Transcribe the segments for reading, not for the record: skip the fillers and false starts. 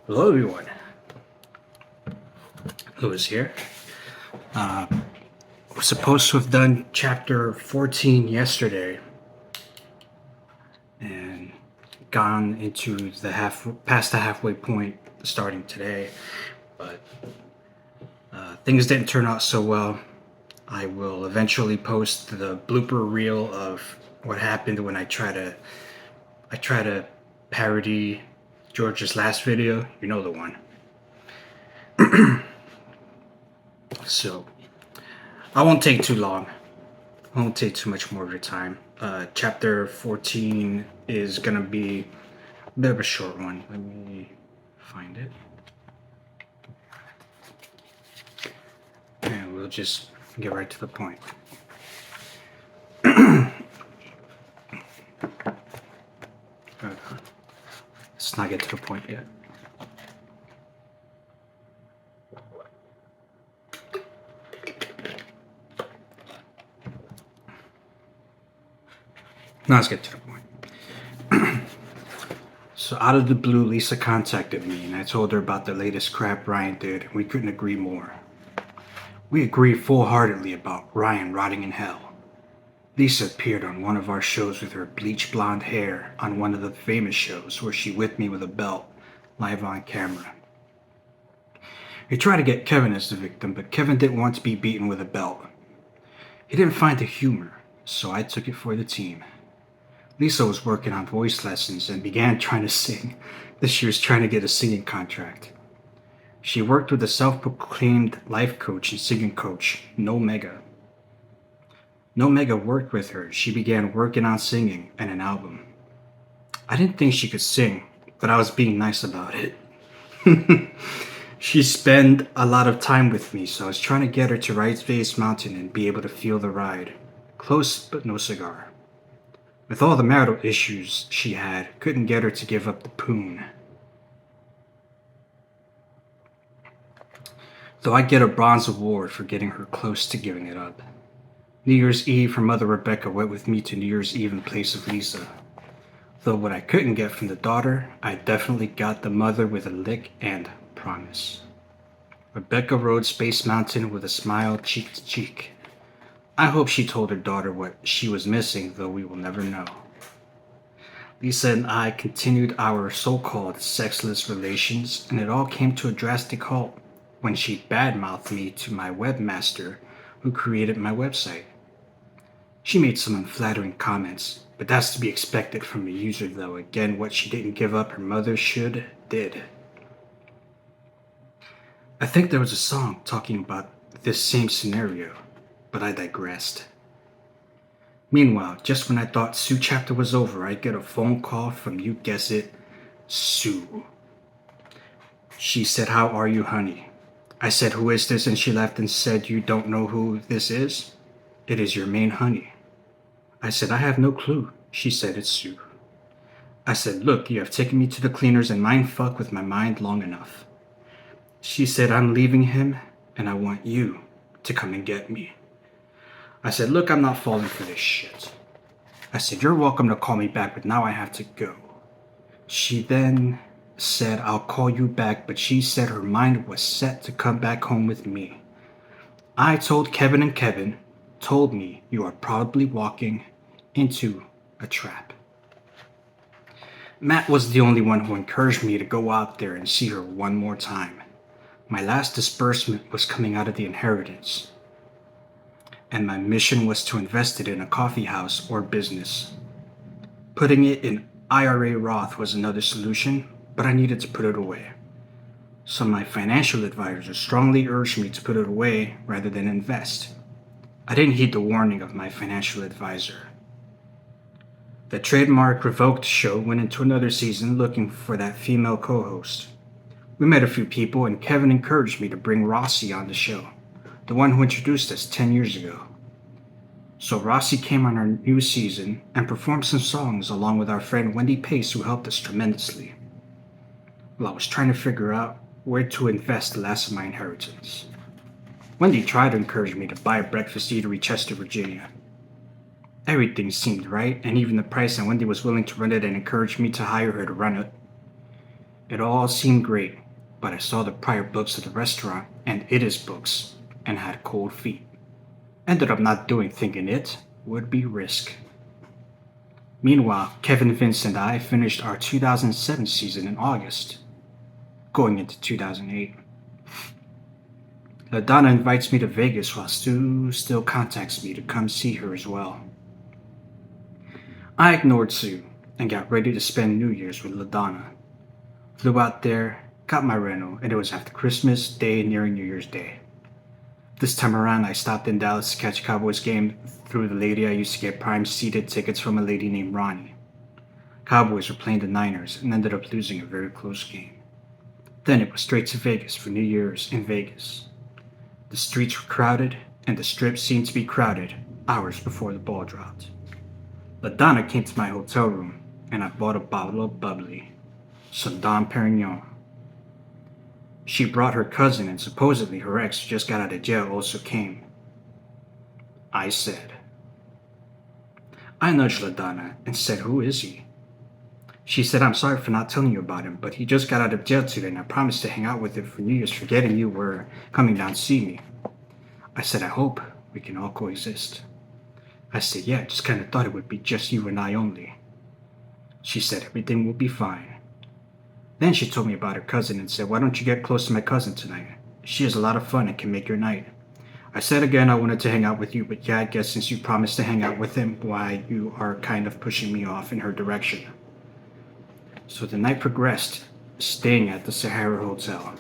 Hello, everyone. Lewis here. We're supposed to have done chapter 14 yesterday and gone into past the halfway point starting today, but things didn't turn out so well. I will eventually post the blooper reel of what happened when I try to parody George's last video. You know the one. So I won't take too long. I won't take too much more of your time. Chapter 14 is gonna be a bit of a short one. Let me find it. And we'll just get right to the point. Let's not get to the point yet. Now let's get to the point. So out of the blue, Lisa contacted me and I told her about the latest crap Ryan did, and we couldn't agree more. We agreed full-heartedly about Ryan rotting in hell. Lisa appeared on one of our shows with her bleach blonde hair on one of the famous shows where she whipped me with a belt, live on camera. We tried to get Kevin as the victim, but Kevin didn't want to be beaten with a belt. He didn't find the humor, so I took it for the team. Lisa was working on voice lessons and began trying to sing, that she was trying to get a singing contract. She worked with a self-proclaimed life coach and singing coach, No Mega. No Mega worked with her. She began working on singing and an album. I didn't think she could sing, but I was being nice about it. She spent a lot of time with me, so I was trying to get her to ride Space Mountain and be able to feel the ride. Close, but no cigar. With all the marital issues she had, couldn't get her to give up the poon. Though I get a bronze award for getting her close to giving it up. New Year's Eve, her mother Rebecca went with me to New Year's Eve in place of Lisa. Though what I couldn't get from the daughter, I definitely got the mother with a lick and promise. Rebecca rode Space Mountain with a smile cheek to cheek. I hope she told her daughter what she was missing, though we will never know. Lisa and I continued our so-called sexless relations, and it all came to a drastic halt when she badmouthed me to my webmaster who created my website. She made some unflattering comments, but that's to be expected from a user, though. Again, what she didn't give up, her mother did. I think there was a song talking about this same scenario, but I digressed. Meanwhile, just when I thought Sue chapter was over, I get a phone call from, you guess it, Sue. She said, "How are you, honey?" I said, "Who is this?" And she laughed and said, "You don't know who this is? It is your main honey." I said, "I have no clue." She said, "It's Sue." I said, "Look, you have taken me to the cleaners and mind fuck with my mind long enough." She said, "I'm leaving him and I want you to come and get me." I said, "Look, I'm not falling for this shit." I said, "You're welcome to call me back, but now I have to go." She then said, "I'll call you back," but she said her mind was set to come back home with me. I told Kevin, and Kevin told me, "You are probably walking into a trap." Matt was the only one who encouraged me to go out there and see her one more time. My last disbursement was coming out of the inheritance, and my mission was to invest it in a coffee house or business. Putting it in IRA Roth was another solution, but I needed to put it away. So my financial advisor strongly urged me to put it away rather than invest. I didn't heed the warning of my financial advisor. The trademark revoked show went into another season looking for that female co-host. We met a few people and Kevin encouraged me to bring Rossi on the show, the one who introduced us 10 years ago. So Rossi came on our new season and performed some songs along with our friend Wendy Pace, who helped us tremendously. Well, I was trying to figure out where to invest the last of my inheritance. Wendy tried to encourage me to buy a breakfast eatery, Chester, Virginia. Everything seemed right, and even the price, and Wendy was willing to run it and encouraged me to hire her to run it. It all seemed great, but I saw the prior books of the restaurant and it is books and had cold feet. Ended up not doing thinking it would be risk. Meanwhile, Kevin, Vince, and I finished our 2007 season in August, going into 2008. LaDonna invites me to Vegas while Stu still contacts me to come see her as well. I ignored Sue and got ready to spend New Year's with LaDonna. Flew out there, got my rental, and it was after Christmas Day nearing New Year's Day. This time around, I stopped in Dallas to catch a Cowboys game through the lady I used to get prime seated tickets from, a lady named Ronnie. Cowboys were playing the Niners and ended up losing a very close game. Then it was straight to Vegas for New Year's in Vegas. The streets were crowded, and the strip seemed to be crowded hours before the ball dropped. LaDonna came to my hotel room, and I bought a bottle of bubbly, some Dom Perignon. She brought her cousin, and supposedly her ex who just got out of jail also came. I nudged LaDonna and said, "Who is he?" She said, "I'm sorry for not telling you about him, but he just got out of jail today and I promised to hang out with him for New Year's, forgetting you were coming down to see me." I said, "I hope we can all coexist." I said, "Yeah, just kind of thought it would be just you and I only." She said, "Everything will be fine." Then she told me about her cousin and said, "Why don't you get close to my cousin tonight? She has a lot of fun and can make your night." I said again I wanted to hang out with you, but yeah, I guess since you promised to hang out with him, why, you are kind of pushing me off in her direction. So the night progressed, staying at the Sahara Hotel,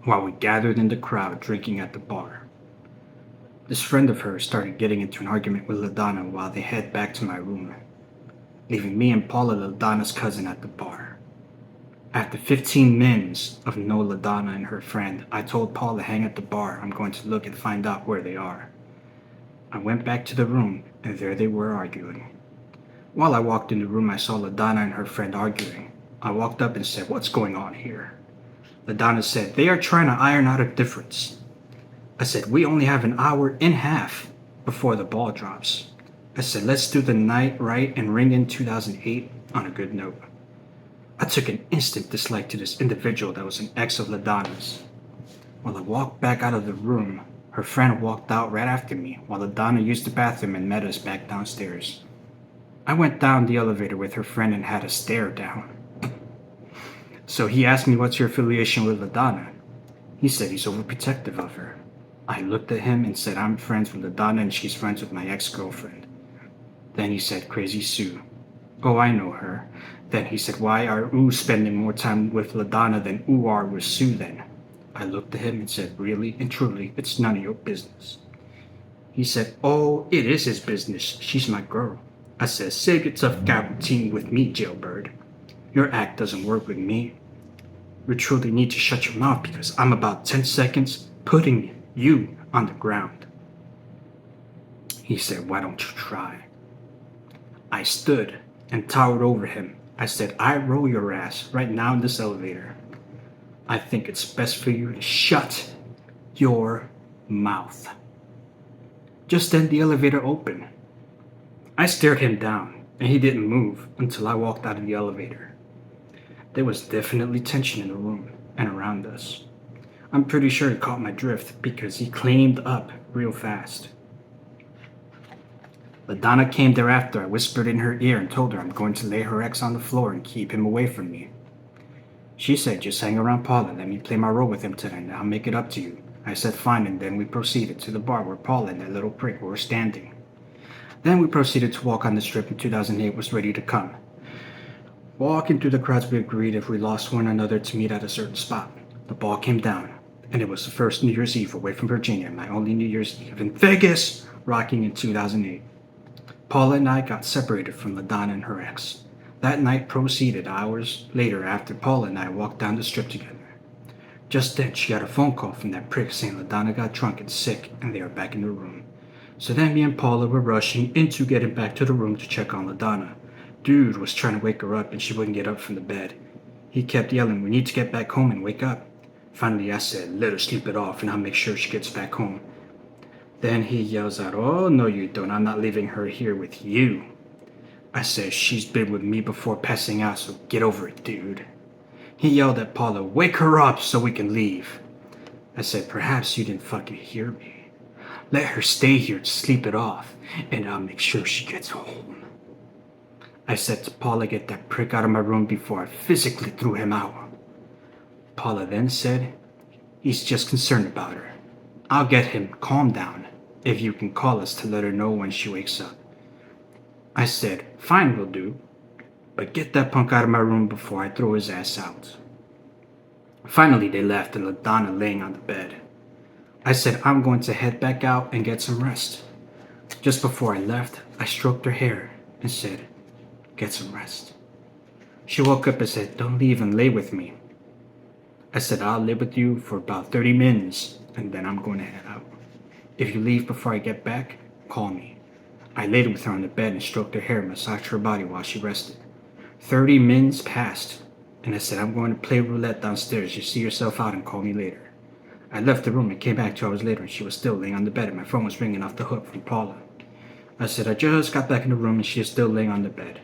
while we gathered in the crowd drinking at the bar. This friend of hers started getting into an argument with LaDonna while they head back to my room, leaving me and Paula, LaDonna's cousin, at the bar. After 15 minutes of no LaDonna and her friend, I told Paula, "Hang at the bar, I'm going to look and find out where they are." I went back to the room, and there they were arguing. While I walked in the room, I saw LaDonna and her friend arguing. I walked up and said, "What's going on here?" LaDonna said, "They are trying to iron out a difference." I said, "We only have an hour and a half before the ball drops." I said, "Let's do the night right and ring in 2008 on a good note." I took an instant dislike to this individual that was an ex of LaDonna's. While I walked back out of the room, her friend walked out right after me while LaDonna used the bathroom and met us back downstairs. I went down the elevator with her friend and had a stare down. So he asked me, "What's your affiliation with LaDonna?" He said he's overprotective of her. I looked at him and said, "I'm friends with LaDonna and she's friends with my ex-girlfriend." Then he said, "Crazy Sue." "Oh, I know her." Then he said, "Why are ooh spending more time with LaDonna than ooh are with Sue then?" I looked at him and said, "Really and truly, it's none of your business." He said, "Oh, it is his business. She's my girl." I said, "Save your tough guy routine with me, jailbird. Your act doesn't work with me. You truly need to shut your mouth because I'm about 10 seconds putting you on the ground." He said, "Why don't you try?" I stood and towered over him. I said, "I roll your ass right now in this elevator. I think it's best for you to shut your mouth." Just then the elevator opened. I stared him down, and he didn't move until I walked out of the elevator. There was definitely tension in the room and around us. I'm pretty sure he caught my drift because he climbed up real fast. LaDonna came thereafter. I whispered in her ear and told her I'm going to lay her ex on the floor and keep him away from me. She said, "Just hang around Paula, let me play my role with him tonight and I'll make it up to you." I said fine, and then we proceeded to the bar where Paula and that little prick were standing. Then we proceeded to walk on the strip, and 2008 was ready to come. Walking through the crowds, we agreed if we lost one another to meet at a certain spot. The ball came down, and it was the first New Year's Eve away from Virginia, my only New Year's Eve in Vegas, rocking in 2008. Paula and I got separated from LaDonna and her ex. That night proceeded hours later after Paula and I walked down the strip together. Just then, she got a phone call from that prick saying LaDonna got drunk and sick, and they were back in the room. So then me and Paula were rushing into getting back to the room to check on LaDonna. Dude was trying to wake her up and she wouldn't get up from the bed. He kept yelling, "We need to get back home and wake up." Finally I said, "Let her sleep it off and I'll make sure she gets back home." Then he yells out, "Oh, no you don't, I'm not leaving her here with you." I said, she's been with me before passing out, so get over it, dude. He yelled at Paula, wake her up so we can leave. I said, perhaps you didn't fucking hear me. Let her stay here to sleep it off, and I'll make sure she gets home. I said to Paula, get that prick out of my room before I physically threw him out. Paula then said, he's just concerned about her. I'll get him calmed down if you can call us to let her know when she wakes up. I said, fine, will do, but get that punk out of my room before I throw his ass out. Finally, they left and left Donna laying on the bed. I said, I'm going to head back out and get some rest. Just before I left, I stroked her hair and said, get some rest. She woke up and said, don't leave and lay with me. I said, I'll live with you for about 30 minutes, and then I'm going to head out. If you leave before I get back, call me. I laid with her on the bed and stroked her hair and massaged her body while she rested. 30 minutes passed, and I said, I'm going to play roulette downstairs. You see yourself out and call me later. I left the room and came back 2 hours later, and she was still laying on the bed, and my phone was ringing off the hook from Paula. I said, I just got back in the room, and she is still laying on the bed.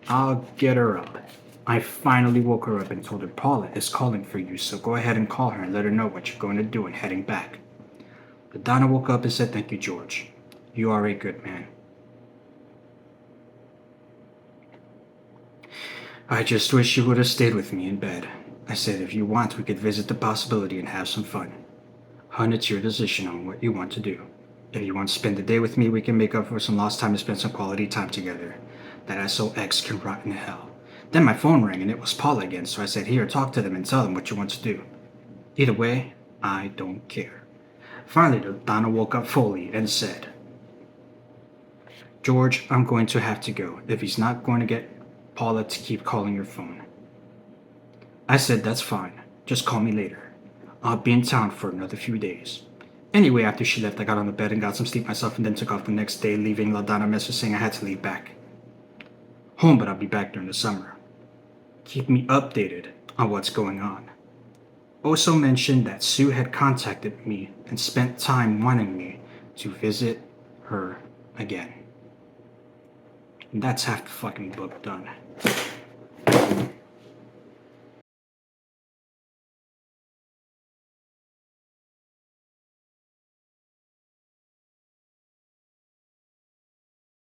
I'll get her up. I finally woke her up and told her, Paula is calling for you, so go ahead and call her and let her know what you're going to do and heading back. But Donna woke up and said, thank you, George. You are a good man. I just wish you would have stayed with me in bed. I said, if you want, we could visit the possibility and have some fun. Hun, it's your decision on what you want to do. If you want to spend the day with me, we can make up for some lost time and spend some quality time together. That SOX can rot in hell. Then my phone rang and it was Paula again, so I said, here, talk to them and tell them what you want to do. Either way, I don't care. Finally, Donna woke up fully and said, George, I'm going to have to go if he's not going to get Paula to keep calling your phone. I said, that's fine. Just call me later. I'll be in town for another few days. Anyway, after she left, I got on the bed and got some sleep myself and then took off the next day, leaving LaDonna a message saying I had to leave back home, but I'll be back during the summer. Keep me updated on what's going on. Also mentioned that Sue had contacted me and spent time wanting me to visit her again. And that's half the fucking book done.